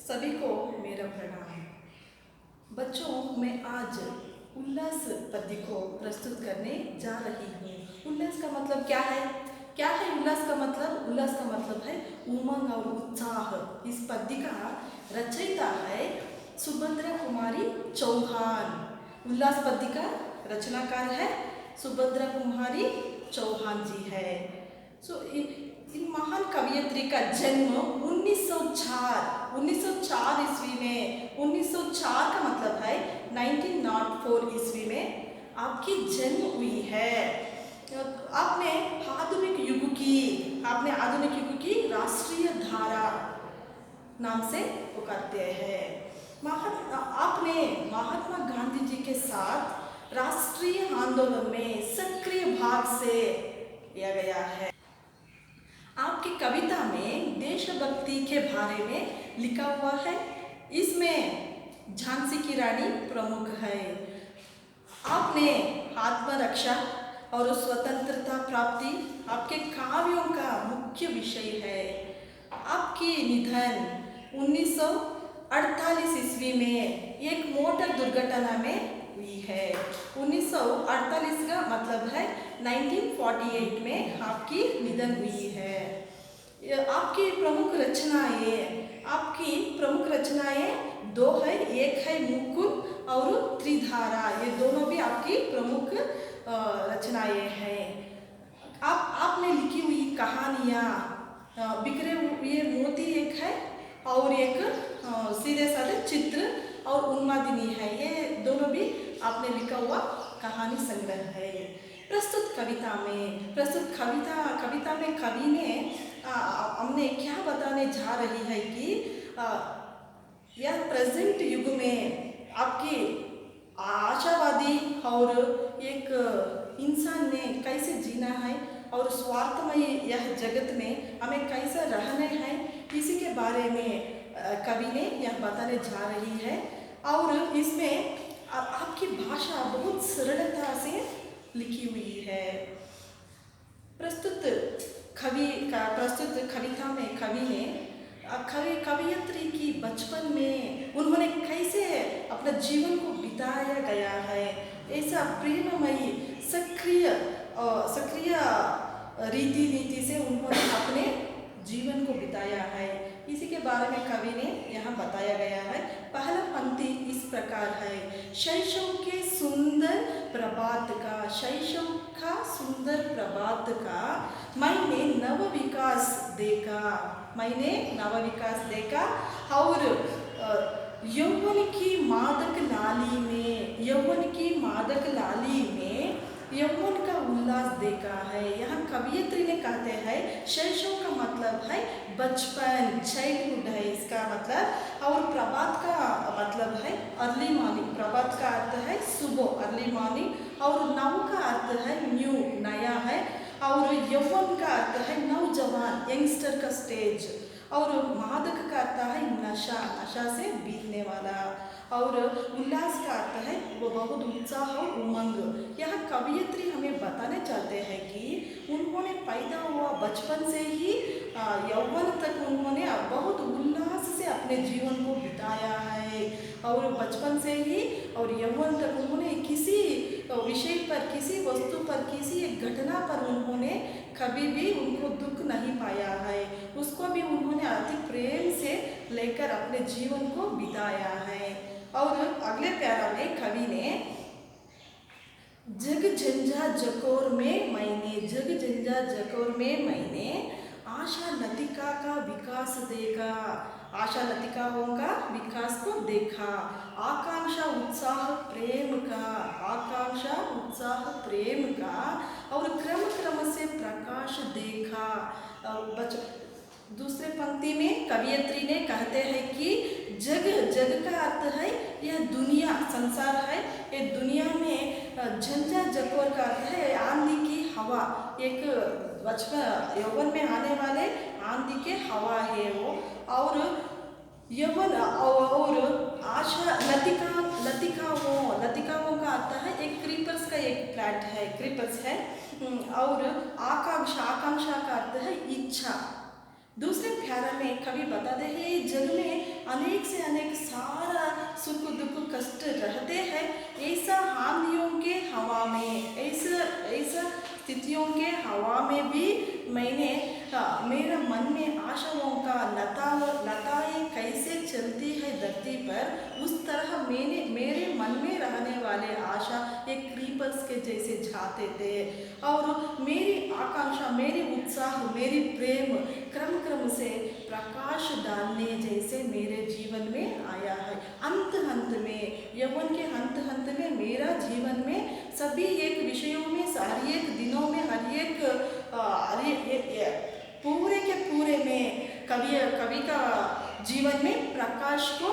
सभी को मेरा प्रणाम। बच्चों, मैं आज उल्लास पद्य को प्रस्तुत करने जा रही हूँ। उल्लास का मतलब क्या है? क्या है उल्लास का मतलब? उल्लास का मतलब है उमंग और उत्साह। इस पद्य का रचयिता है सुभद्रा कुमारी चौहान। उल्लास पद्य का रचनाकार है सुभद्रा कुमारी चौहान जी है। इन महान कवयित्री का जन्म 1904 ईस्वी में। 1904 का मतलब है 1904 ईस्वी में आपकी जन्म हुई है। आपने आधुनिक युग की राष्ट्रीय धारा नाम से पुकारते हैं। आपने महात्मा गांधी जी के साथ राष्ट्रीय आंदोलन में सक्रिय भाग से लिया गया है। आपकी कविता में देशभक्ति के बारे में लिखा हुआ है। इसमें झांसी की रानी प्रमुख है। आपने आत्मरक्षा और स्वतंत्रता प्राप्ति आपके काव्यों का मुख्य विषय है। आपकी निधन 1948 ईस्वी में एक मोटर दुर्घटना में हुई है। 1948 का मतलब है 1948 में आपकी निधन हुई है। आपकी प्रमुख रचनाएं दो है। एक है मुकुल और त्रिधारा। ये दोनों भी आपकी प्रमुख रचनाएं हैं। आपने लिखी हुई कहानियाँ बिखरे हुए मोती एक है और एक सीधे साधे चित्र और उन्मादिनी है। ये दोनों भी आपने लिखा हुआ कहानी संग्रह है। प्रस्तुत कविता में कवि ने हमने क्या बताने जा रही है कि यह प्रेजेंट युग में आपकी आशावादी और एक इंसान ने कैसे जीना है और स्वार्थमय यह जगत में हमें कैसे रहना है, इसी के बारे में कवि ने यह बताने जा रही है। और इसमें आपकी भाषा बहुत सरलता से लिखी हुई है। प्रस्तुत कविता में कवि ने कवयित्री की बचपन में उन्होंने कैसे अपना जीवन को बिताया गया है, ऐसा प्रेममयी सक्रिय रीति नीति से उन्होंने अपने जीवन को बिताया है। इसी के बारे में कवि ने यहाँ बताया गया है। पहला पंक्ति इस प्रकार है। शैशव के सुंदर प्रभात का मैंने नव विकास देखा और यौवन की मादक लाली में यौवन का उल्लास देखा है। यहाँ कवयित्री ने कहते हैं शैशव का मतलब है बचपन, चाइल्डहुड है इसका मतलब। और प्रभात का मतलब है अर्ली मॉर्निंग। प्रभात का अर्थ है सुबह, अर्ली मॉर्निंग। और नव का अर्थ है न्यू, नया है। और यौवन का अर्थ है नौजवान, यंगस्टर का स्टेज। और मादक का अर्थ है नशा से बीतने वाला। और उल्लास का अर्थ है वो बहुत उत्साह और उमंग। यह कवयित्री हमें बताने चाहते हैं कि उन्होंने पैदा हुआ बचपन से ही यौवन तक उन्होंने बहुत उल्लास से अपने जीवन को बिताया है। और बचपन से ही और यौवन तक उन्होंने किसी विषय पर, किसी वस्तु पर, किसी एक घटना पर उन्होंने कभी भी उनको दुख नहीं पाया है। उसको भी उन्होंने अति प्रेम से लेकर अपने जीवन को बिताया है। और अगले प्यारा में कवि ने जग झंझा जकोर में मैंने आशा लतिका का विकास देखा। आशा लतिकाओं का विकास को देखा। आकांक्षा उत्साह प्रेम का और क्रम से प्रकाश देखा। दूसरे पंक्ति में कवयित्री ने कहते हैं कि जग का अर्थ है यह दुनिया, संसार है। ये दुनिया में झंझा जकोर का अर्थ है आंधी की हवा। एक बचपन यौवन में आने वाले आंधी के हवा है वो। और यौवन और आशा लतिकाओं का आता है एक क्रीपर्स का एक प्लांट है, क्रीपर्स है। और आकांक्षा का अर्थ है इच्छा। दूसरे प्यारा में कवि बताते हैं जग में अनेक से अनेक सारा सुख दुख कष्ट रहते हैं। ऐसा हानियों के हवा में, ऐसा ऐसा स्थितियों के हवा में भी मैंने मेरा मन में आशाओं का लताएं कैसे चलती है धरती पर, उस तरह मेरे मन में रहने वाले आशा एक क्रीपर्स के जैसे जाते थे। और मेरी आकांक्षा, मेरी उत्साह, मेरी प्रेम क्रम क्रम से प्रकाश डालने जैसे मेरे जीवन में आया है। अंत अंत में, यौवन के अंत में मेरा जीवन में सभी एक विषयों में, हर एक दिनों में, हर एक पूरे के पूरे में कवि का जीवन में प्रकाश को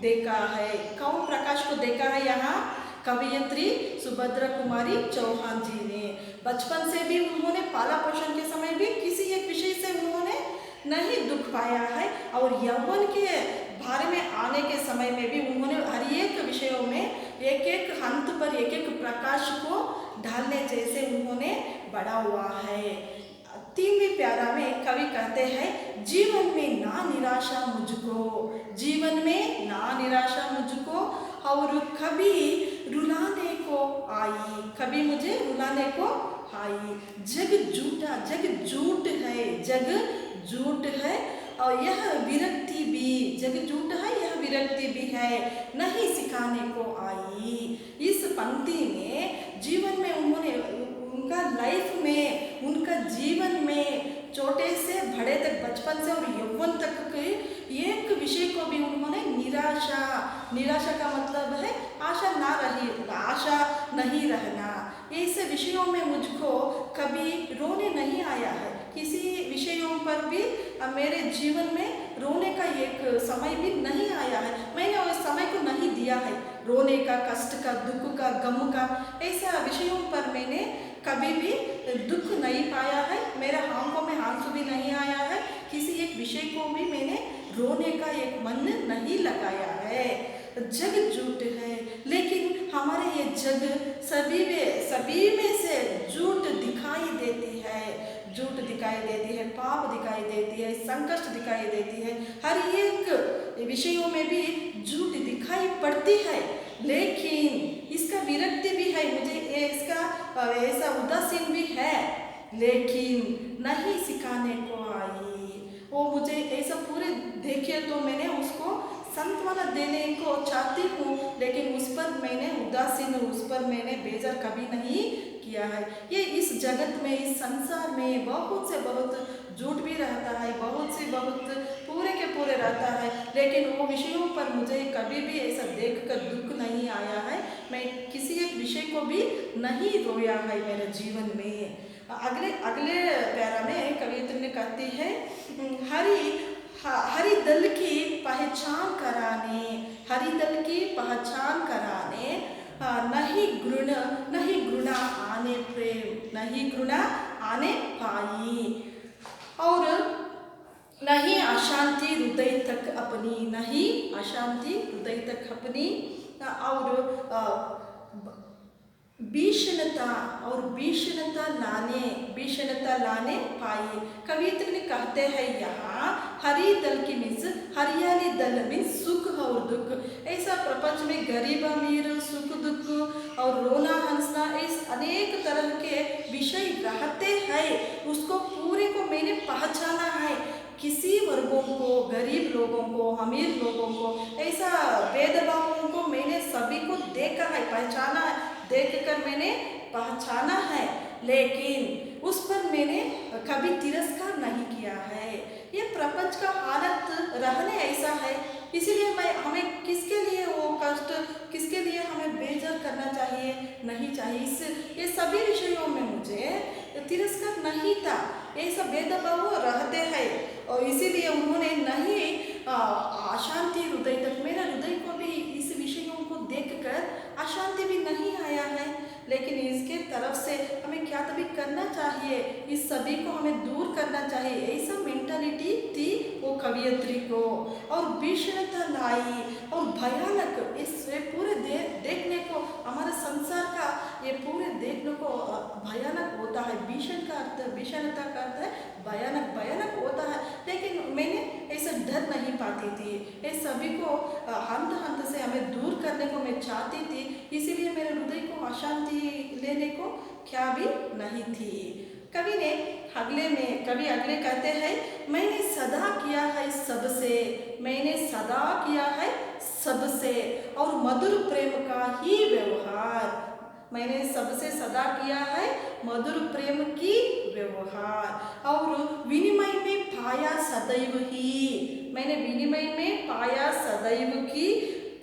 देखा है। कौन प्रकाश को देखा है? यहाँ कवयित्री सुभद्रा कुमारी चौहान जी ने बचपन से भी उन्होंने पाला पोषण के समय भी किसी एक विषय से उन्होंने नहीं दुख पाया है, और यौवन के बारे में आने के समय में भी उन्होंने हर एक विषयों में एक एक हंत पर एक एक प्रकाश को ढालने जैसे उन्होंने बढ़ा हुआ है। 3वीं प्यारा में कवि कहते हैं, जीवन में ना निराशा मुझको, जीवन में ना निराशा मुझको, और कभी रुलाने को आई, कभी मुझे रुलाने को आई। जग झूठा, जग झूठ है, जग झूठ है, और यह विरक्ति भी, जग झूठ है, यह विरक्ति भी है, नहीं सिखाने को आई। इस पंक्ति में जीवन में उन्होंने, उनका लाइफ में, उनका जीवन में छोटे से बड़े तक, बचपन से और यौवन तक के एक विषय को भी उन्होंने निराशा, निराशा का मतलब है आशा ना रही, आशा नहीं रहना, ऐसे विषयों में मुझको कभी रोने नहीं आया है। किसी विषयों पर भी मेरे जीवन में रोने का एक समय भी नहीं आया है, मैंने उस समय को नहीं दिया है रोने का, कष्ट का, दुख का, गम का, ऐसा विषयों पर मैंने कभी भी दुख नहीं पाया है, मेरे आंखों में आंसू भी नहीं आया है, किसी एक विषय को भी मैंने रोने का एक मन नहीं लगाया है। जग झूठ है, लेकिन हमारे ये जग सभी में से झूठ दिखाई देती है, झूठ दिखाई देती है, पाप दिखाई देती है, संकट दिखाई देती है, हर एक विषयों में भी झूठ दिखाई पड़ती है, लेकिन इसका विरक्ति भी है, मुझे इसका ऐसा उदासीन भी है, लेकिन नहीं सिखाने को आई। वो मुझे ऐसा पूरे देखिए तो मैंने उसको सांत्वना देने को चाहती हूँ, लेकिन उस पर मैंने उदासीन, उस पर मैंने बेजार कभी नहीं किया है। ये इस जगत में, इस संसार में बहुत से बहुत झूठ भी रहता है, बहुत से बहुत पूरे के पूरे रहता है, लेकिन वो विषयों पर मुझे कभी भी ऐसा देखकर दुख नहीं आया है, मैं किसी एक विषय को भी नहीं रोया है मेरे जीवन में। अगले प्यारा में कवियत्री ने कहती है, हरि दल की पहचान कराने, हरि दल की पहचान कराने, नहीं घृणा आने प्रेम, नहीं घृणा आने पाई, और नहीं अशांति हृदय तक अपनी, नहीं अशांति हृदय तक अपनी, और भीषणता लाने पाई। कवियत्री ने कहते हैं यहाँ हरी दल की मीन्स हरियाली दल मीन्स सुख और दुख, ऐसा प्रपंच में गरीब अमीर, सुख दुख और रोना हंसना, इस अनेक तरह के विषय रहते हैं, उसको पूरे को मैंने पहचाना है। किसी वर्गों को, गरीब लोगों को, अमीर लोगों को, ऐसा भेदभावों को मैंने सभी को देखा है, पहचाना है, देखकर मैंने पहचाना है, लेकिन उस पर मैंने कभी तिरस्कार नहीं किया है। ये प्रपंच का हालत रहने ऐसा है, इसीलिए हमें किसके लिए वो कष्ट, किसके लिए हमें बेजार करना चाहिए, नहीं चाहिए। ये सभी विषयों में मुझे तिरस्कार नहीं था, ऐसा भेदभाव रहते हैं, और इसीलिए उन्होंने नहीं अशांति हृदय तक, मेरा हृदय को भी इस विषयों को देखकर अशांति भी नहीं आया है, लेकिन इसके तरफ से हमें क्या तभी करना चाहिए, इस सभी को हमें दूर करना चाहिए, ऐसा मेंटालिटी थी वो कवियत्री को। और भीषणता लाई और भयानक, इस पूरे देखने को, हमारे संसार का ये पूरे देखने को भयानक होता है। भीषणता का अर्थ है भयानक, भयानक होता है, लेकिन मैंने ऐसा डर नहीं पाता चाहती थी। ये सभी को हंत हंत से हमें दूर करने को मैं चाहती थी, इसीलिए मेरे हृदय को अशांति लेने को क्या भी नहीं थी। कवि अगले कहते हैं, मैंने सदा किया है सबसे, मैंने सदा किया है सबसे और मधुर प्रेम का ही व्यवहार। मैंने सबसे सदा किया है मधुर प्रेम की व्यवहार और विनिमय में पाया सदैव ही। मैंने विनिमय में पाया सदैव की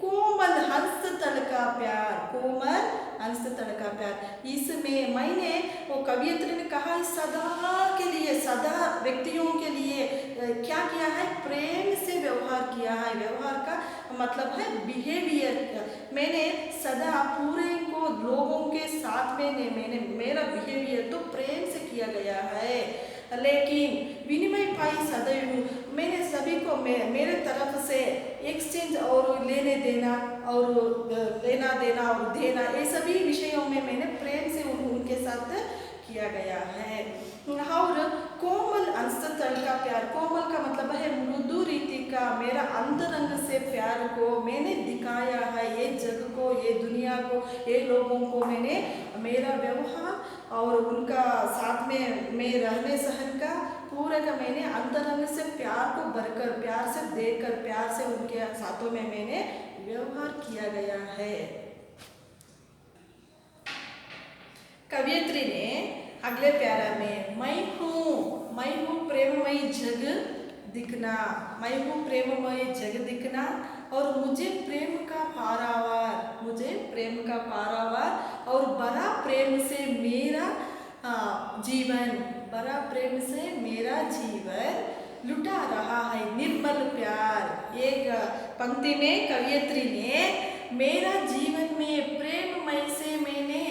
कोमल हंस तल का प्यार, कोमल हंस तल का प्यार। इसमें मैंने वो कवियत्री ने कहा सदा के लिए, सदा व्यक्तियों के लिए क्या किया है, प्रेम से व्यवहार किया है। व्यवहार का मतलब है बिहेवियर। मैंने सदा पूरे को लोगों के साथ में मैंने मेरा बिहेवियर तो प्रेम से किया गया है। लेकिन विनिमय पाई सदैव, मैंने सभी को मेरे तरफ से एक्सचेंज और लेने देना और लेना देना और देना, ये सभी विषयों में मैंने प्रेम से उनके साथ किया गया है। और कोमल अंतरतल का प्यार, कोमल का मतलब है मृदु रीति का, मेरा अंतरंग से प्यार को मैंने दिखाया है। ये जग को, ये दुनिया को, ये लोगों को मैंने मेरा व्यवहार और उनका साथ में मैं रहने सहन का पूरा का मैंने अंतरंग से प्यार को भरकर, प्यार से देकर, प्यार से उनके साथों में मैंने व्यवहार किया गया है। कवियत्री ने अगले प्यारा में मैं हूँ प्रेममय जग दिखना, मैं हूँ प्रेममय जग दिखना और मुझे प्रेम का पारावार, मुझे प्रेम का पारावार और बड़ा प्रेम से मेरा जीवन, बड़ा प्रेम से मेरा जीवन लुटा रहा है निर्मल प्यार। एक पंक्ति में कवियत्री ने मेरा जीवन में प्रेममय से मैंने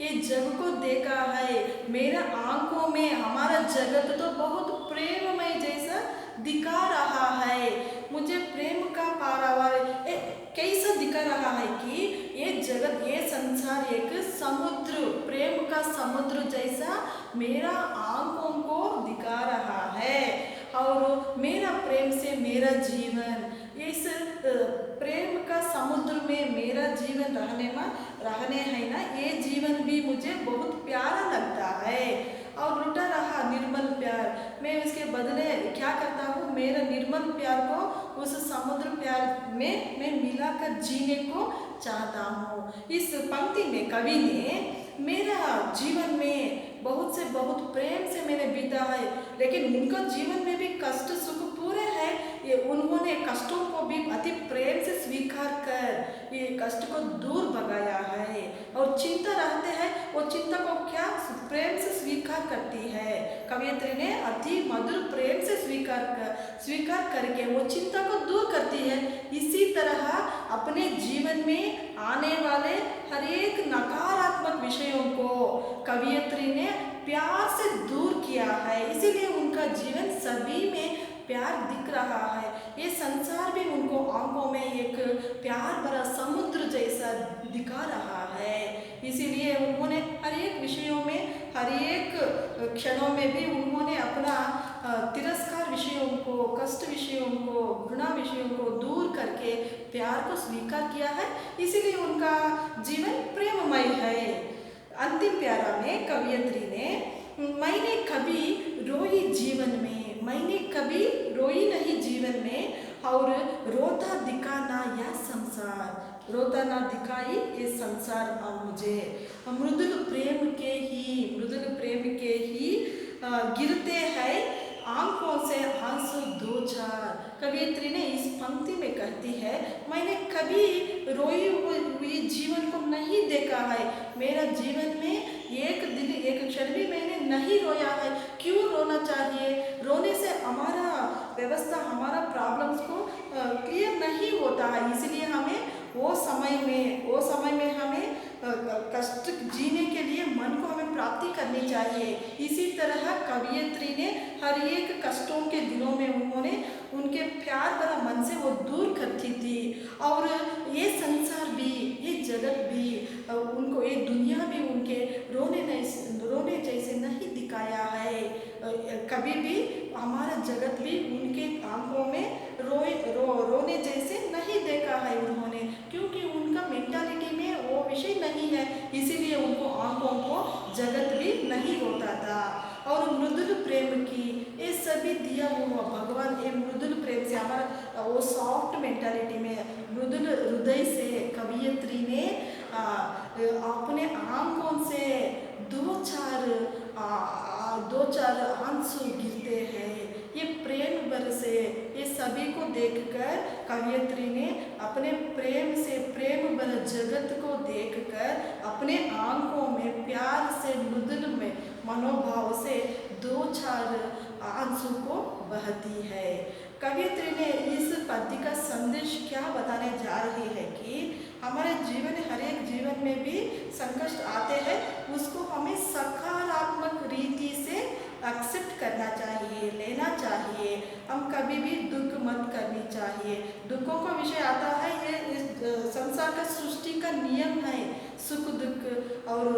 ये जग को देखा है, मेरा आंखों में हमारा जगत तो बहुत प्रेममय जैसा दिखा रहा है। मुझे प्रेम का पारावार कैसा दिखा रहा है कि ये जगत, ये संसार एक समुद्र, प्रेम का समुद्र जैसा मेरा आंखों को दिखा रहा है और मेरा प्रेम से मेरा जीवन, इस प्रेम का समुद्र में मेरा जीवन रहने है ना, ये जीवन भी मुझे बहुत प्यारा लगता है और लुटा रहा निर्मल प्यार। मैं उसके बदले क्या करता हूँ, मेरा निर्मल प्यार को उस समुद्र प्यार में मैं मिलाकर जीने को चाहता हूँ। इस पंक्ति में कवि ने मेरा जीवन में बहुत से बहुत प्रेम से मैंने बीता है, लेकिन उनका जीवन में भी कष्ट सुख पूरे हैं। ये उन्होंने कष्टों को भी अति प्रेम से स्वीकार कर ये कष्ट को दूर भगाया है और चिंता रहते हैं, वो चिंता को क्या प्रेम से स्वीकार करती है। कवियत्री ने अति मधुर प्रेम से स्वीकार करके वो चिंता को दूर करती है। इसी तरह अपने जीवन में आने वाले हर एक नकारात्मक विषयों को कवियत्री ने प्यार से दूर किया है, इसीलिए उनका जीवन सभी में प्यार दिख रहा है। ये संसार भी उनको आंखों में एक प्यार भरा समुद्र जैसा दिखा रहा है। इसीलिए उन्होंने हर एक विषयों में, हर एक क्षणों में भी उन्होंने अपना तिरस्कार विषयों को, कष्ट विषयों को, घृणा विषयों को दूर करके प्यार को स्वीकार किया है। इसीलिए उनका जीवन प्रेममय है। अंतिम प्यारा में कवियत्री ने मैंने कभी रोई जीवन में, मैंने कभी रोई नहीं जीवन में और रोता दिखाना या संसार, रोता ना दिखाई ये संसार मुझे। मृदुल प्रेम के ही गिरते हैं आंखों से आंसू दो चार। कवियत्री ने इस पंक्ति में कहती है मैंने कभी रोई हुई जीवन को नहीं देखा है, मेरा जीवन में एक दिन एक क्षण भी मैंने नहीं रोया है। क्यों रोना चाहिए? रोने से हमारा व्यवस्था, हमारा प्रॉब्लम्स को क्लियर नहीं होता है। इसलिए हमें वो समय में हमें कष्ट जीने के लिए मन को हमें प्राप्ति करनी चाहिए। इसी तरह कवियत्री ने हर एक कष्टों के दिनों में उन्होंने उनके प्यार भरा मन से वो दूर करती थी और ये संसार भी, ये जगत भी, उनको ये दुनिया भी उनके रोने जैसे नहीं दिखाया है। कभी भी हमारा जगत भी उनके आंखों में जगत भी नहीं होता था। और मृदुल प्रेम की ये सभी दिया हुआ भगवान, ये मृदुल प्रेम से हमारा वो सॉफ्ट मेंटालिटी में मृदुल हृदय से कवयित्री ने अपने आंखों से दो चार आंसू गिरते हैं। ये प्रेम बरसे, ये सभी को देखकर कवयित्री ने अपने प्रेम से, प्रेम भर जगत को देखकर अपने आंखों में प्यार से मृदुल में मनोभाव से दो चार आंसू को बहती है। कवयित्री ने इस पद्य का संदेश क्या बताने जा रही है कि हमारे जीवन, हर एक जीवन में भी संकट आते हैं, उसको हमें सकारात्मक रीति से एक्सेप्ट करना चाहिए, लेना चाहिए। हम कभी भी दुख मत करनी चाहिए। दुखों का विषय आता है, ये इस संसार का सृष्टि का नियम है, सुख दुख और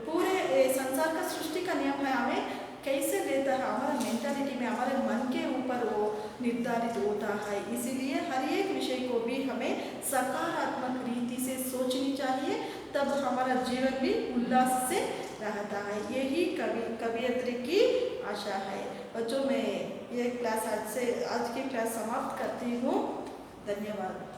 पूरे संसार का सृष्टि का नियम है। हमें कैसे लेता है हमारा मेंटालिटी में, हमारे मन के ऊपर वो निर्धारित होता है। इसीलिए हर एक विषय को भी हमें सकारात्मक रीति से सोचनी चाहिए, तब हमारा जीवन भी उल्लास से रहता है। यही कवयित्री की आशा है। बच्चों, मैं ये क्लास आज की क्लास समाप्त करती हूँ। धन्यवाद।